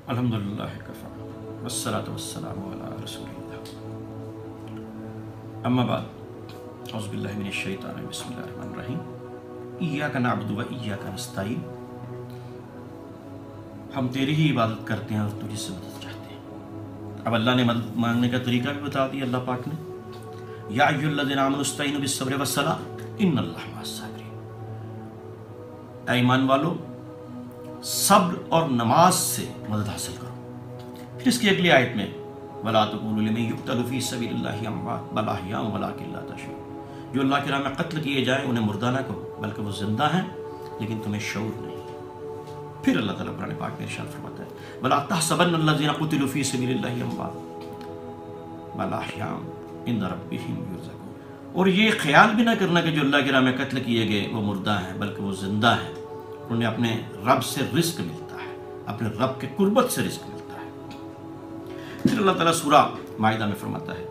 الحمدللہ کفا والصلاۃ والسلام علی رسول اللہ، اما بعد، اعوذ باللہ من الشیطان الرجیم، بسم اللہ الرحمن الرحیم۔ ایاک نعبد و ایاک نستعین، ہم تیری ہی عبادت کرتے ہیں اور تجھ سے مدد چاہتے ہیں۔ اب اللہ نے مدد مانگنے کا طریقہ بھی بتا دیا اللہ پاک نے، یا ایھا الذین آمنوا استعینوا بالصبر والصلاۃ ان اللہ مع الصابرین۔ اے ایمان والو، صبر اور نماز سے مدد حاصل کرو۔ پھر اس کی اگلی آیت میں وَلَا تَقُولُوا لِمَن يُقْتَلُ فِي سَبِيلِ اللَّهِ أَمْوَاتٌ بَلْ أَحْيَاءٌ وَلَٰكِن لَّا تَشْعُرُونَ۔ جو اللہ کے راہ میں قتل کیے جائیں انہیں مردہ نہ کہو، بلکہ وہ زندہ ہیں لیکن تمہیں شعور نہیں۔ پھر اللہ تعالیٰ قرآن پاک میں ارشاد فرماتا ہے وَلَا تَحْسَبَنَّ الَّذِينَ قُتِلُوا فِي سَبِيلِ اللَّهِ أَمْوَاتٌ بَلْ أَحْيَاءٌ عِندَ رَبِّهِمْ يُرْزَقُونَ۔ اور یہ خیال بھی نہ کرنا کہ جو اللہ کے راہ میں قتل کیے گئے وہ مردہ ہیں، بلکہ وہ زندہ ہیں، انہیں اپنے رب سے رزق ملتا ہے، اپنے رب کے قربت سے رزق ملتا ہے۔ پھر اللہ تعالیٰ سورہ مائدہ میں فرماتا ہے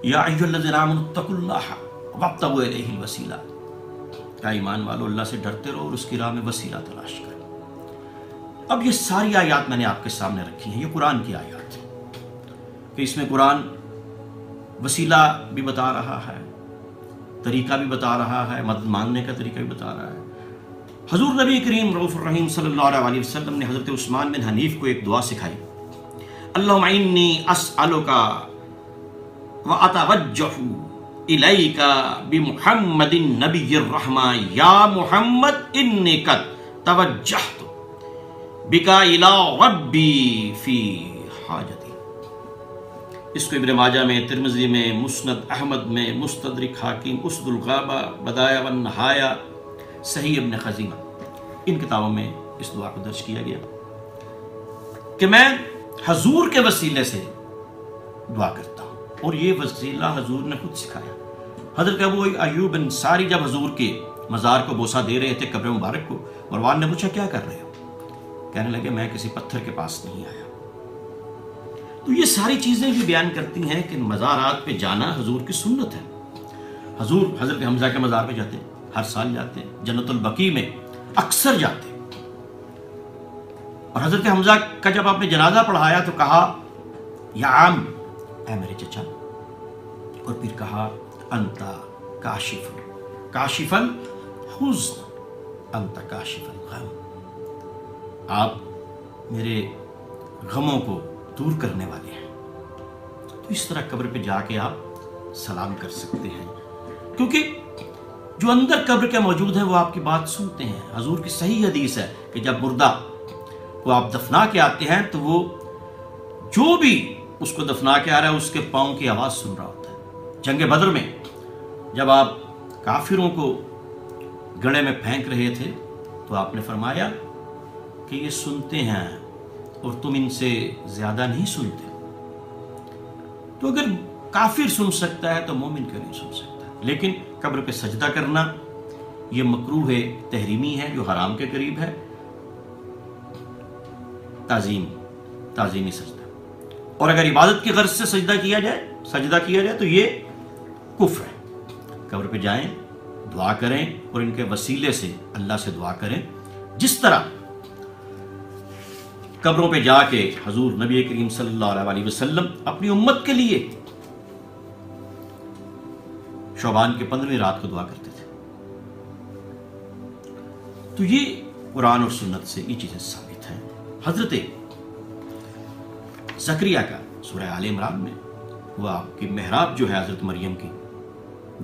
یا ایھا الذین آمنوا اتقوا اللہ وابتغوا الیہ الوسیلہ۔ اے ایمان والو، اللہ سے ڈرتے رہو اور اس کی راہ میں وسیلہ تلاش کرو۔ اب یہ ساری آیات میں نے آپ کے سامنے رکھی ہیں، یہ قرآن کی آیات ہیں کہ اس میں قرآن وسیلہ بھی بتا رہا ہے، طریقہ بھی بتا رہا ہے، مدد مانگنے کا طریقہ بھی بتا رہا ہے۔ حضور نبی کریم رؤوف الرحیم صلی اللہ علیہ وسلم نے حضرت عثمان بن حنیف کو ایک دعا سکھائی، اللہم انی اسألک واتوجہ الیک بمحمد نبی الرحمہ یا محمد انی قد توجہت بک الی ربی فی حاجتی۔ اس کو ابن ماجہ میں، ترمذی میں، مسند احمد میں، مستدرک حاکم، اسد الغابہ، بدایع والنہایہ، صحیح ابن خزیمہ، ان کتابوں میں اس دعا کو درج کیا گیا کہ میں حضور کے وسیلے سے دعا کرتا ہوں، اور یہ وسیلہ حضور نے خود سکھایا۔ حضرت ابو ایوب انصاری جب حضور کے مزار کو بوسہ دے رہے تھے، قبر مبارک کو، مروان نے پوچھا کیا کر رہے ہو؟ کہنے لگے میں کسی پتھر کے پاس نہیں آیا۔ تو یہ ساری چیزیں بھی بیان کرتی ہیں کہ مزارات پہ جانا حضور کی سنت ہے۔ حضور حضرت حمزہ کے مزار پہ جاتے، ہر سال جاتے، جنت البقیع میں اکثر جاتے۔ اور حضرت حمزہ کا جب آپ نے جنازہ پڑھایا تو کہا یا عام، اے میرے چچا، اور پھر کہا انت کاشف الحزن انت کاشف الغم، آپ میرے غموں کو دور کرنے والے ہیں۔ تو اس طرح قبر پہ جا کے آپ سلام کر سکتے ہیں، کیونکہ جو اندر قبر کے موجود ہیں وہ آپ کی بات سنتے ہیں۔ حضور کی صحیح حدیث ہے کہ جب مردہ کو آپ دفنا کے آتے ہیں تو وہ جو بھی اس کو دفنا کے آ رہا ہے اس کے پاؤں کی آواز سن رہا ہوتا ہے۔ جنگ بدر میں جب آپ کافروں کو گڑھے میں پھینک رہے تھے تو آپ نے فرمایا کہ یہ سنتے ہیں اور تم ان سے زیادہ نہیں سنتے۔ تو اگر کافر سن سکتا ہے تو مومن کیوں نہیں سن سکتا؟ لیکن قبر پہ سجدہ کرنا یہ مکروہ تحریمی ہے، جو حرام کے قریب ہے، تعظیمی سجدہ۔ اور اگر عبادت کی غرض سے سجدہ کیا جائے تو یہ کفر ہے۔ قبر پہ جائیں، دعا کریں اور ان کے وسیلے سے اللہ سے دعا کریں، جس طرح قبروں پہ جا کے حضور نبی کریم صلی اللہ علیہ وسلم اپنی امت کے لیے شعبان کے 15ویں رات کو دعا کرتے تھے۔ تو یہ قرآن اور سنت سے یہ چیزیں ثابت ہیں۔ حضرت زکریا کا سورہ آل عمران میں وہ آپ کی محراب جو ہے حضرت مریم کی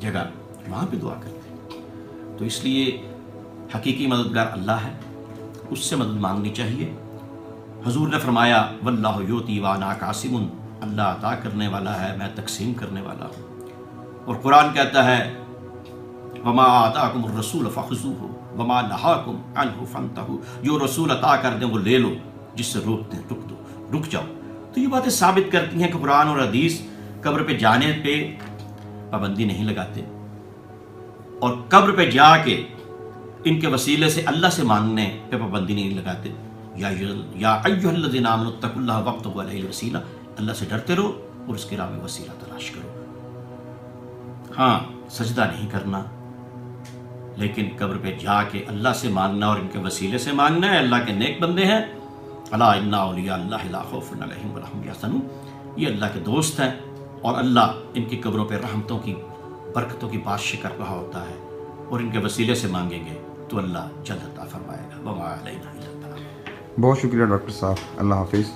جگہ، وہاں پہ دعا کرتے ہیں۔ تو اس لیے حقیقی مددگار اللہ ہے، اس سے مدد مانگنی چاہیے۔ حضور نے فرمایا واللہ یؤتی وانا قاسم، اللہ عطا کرنے والا ہے، میں تقسیم کرنے والا ہوں۔ اور قرآن کہتا ہے وما آتاکم الرسول فخذوہ وما نہاکم عنہ فانتہوا، جو رسول عطا کر دیں وہ لے لو، جس سے روک دیں رک جاؤ۔ تو یہ باتیں ثابت کرتی ہیں کہ قرآن اور حدیث قبر پہ جانے پہ پابندی نہیں لگاتے، اور قبر پہ جا کے ان کے وسیلے سے اللہ سے مانگنے پہ پابندی نہیں لگاتے۔ یا ایھا الذین آمنوا اتقوا اللہ وابتغوا الیہ الوسیلہ، اللہ سے ڈرتے رہو اور اس کے راہ میں وسیلہ تلاش کرو۔ ہاں، سجدہ نہیں کرنا، لیکن قبر پہ جا کے اللہ سے مانگنا اور ان کے وسیلے سے مانگنا ہے. اللہ کے نیک بندے ہیں. الا ان اولیاء اللہ لا خوف علیہم ولا هم یحزنون. یہ اللہ کے دوست ہیں اور اللہ ان کی قبروں پہ رحمتوں کی برکتوں کی بارش کر رہا ہوتا ہے, اور ان کے وسیلے سے مانگیں گے تو اللہ جلد عطا فرمائے گا. وما علینا الا البلاغ. بہت شکریہ ڈاکٹر صاحب, اللہ حافظ.